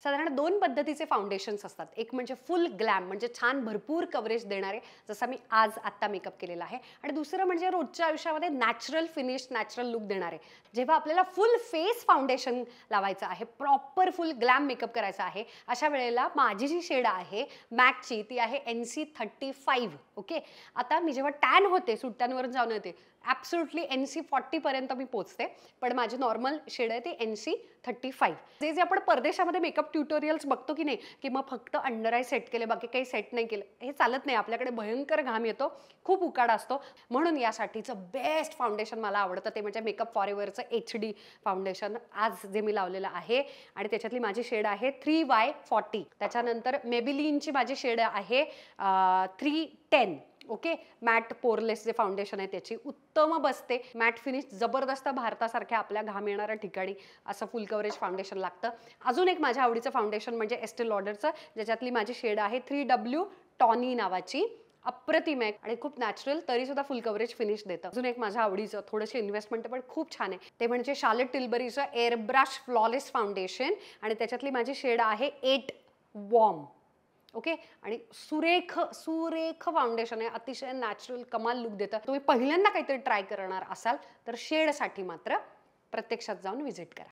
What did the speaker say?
साधारण 2 पद्धतीचे फाउंडेशन्स असतात. एक म्हणजे फुल ग्लॅम म्हणजे छान भरपूर कव्हरेज देणारे, जसं मी आज आत्ता मेकअप केलेला आहे. आणि दुसरं म्हणजे रोजच्या आयुष्यामध्ये नॅचरल फिनिश, नॅचरल लुक देणारे. जेव्हा आपल्याला फुल फेस फाउंडेशन लावायचं आहे, प्रॉपर फुल ग्लॅम मेकअप करायचा आहे, अशा वेळेला माझी जी शेड आहे मॅकची ती आहे NC35. ओके. आता मी जेव्हा टॅन होते, सुट्ट्यांवर जाऊन येते, ॲब्सोल्युटली NC40 पर्यंत मी पोहोचते, पण माझी नॉर्मल शेड आहे ती NC35. जे आपण परदेशामध्ये मेकअप ट्युटोरियल्स बघतो की नाही, की मग फक्त अंडर आय सेट केले, बाकी काही सेट नाही केलं, हे चालत नाही. आपल्याकडे भयंकर घाम येतो, खूप उकाडा असतो. म्हणून यासाठीचं बेस्ट फाउंडेशन मला आवडतं ते म्हणजे मेकअप फॉरएव्हरचं HD फाउंडेशन आज जे मी लावलेलं आहे. आणि त्याच्यातली माझी शेड आहे 3Y40. त्याच्यानंतर मेबिलिनची माझी शेड आहे 310. ओके. मॅट पोरलेस जे फाउंडेशन आहे त्याची उत्तम बसते, मॅट फिनिश जबरदस्त. भारतासारख्या आपल्या घाम येणाऱ्या ठिकाणी असं फुल कव्हरेज फाउंडेशन लागतं. अजून एक माझ्या आवडीचं फाउंडेशन म्हणजे एस्टे लॉडरचं, ज्याच्यातली माझी शेड आहे 3W टॉनी नावाची. अप्रतिम आहे आणि खूप नॅचरल, तरी सुद्धा फुल कव्हरेज फिनिश देतं. अजून एक माझ्या आवडीचं, थोडीशी इन्व्हेस्टमेंट पण खूप छान आहे, ते म्हणजे शार्लेट टिल्बरीचं एअरब्रश फ्लॉलेस फाउंडेशन. आणि त्याच्यातली माझी शेड आहे 8 वॉर्म. ओके. आणि सुरेख सुरेख फाउंडेशन आहे, अतिशय नॅचरल कमाल लुक देतं. तुम्ही पहिल्यांदा काहीतरी ट्राय करणार असाल तर शेडसाठी मात्र प्रत्यक्षात जाऊन व्हिजिट करा.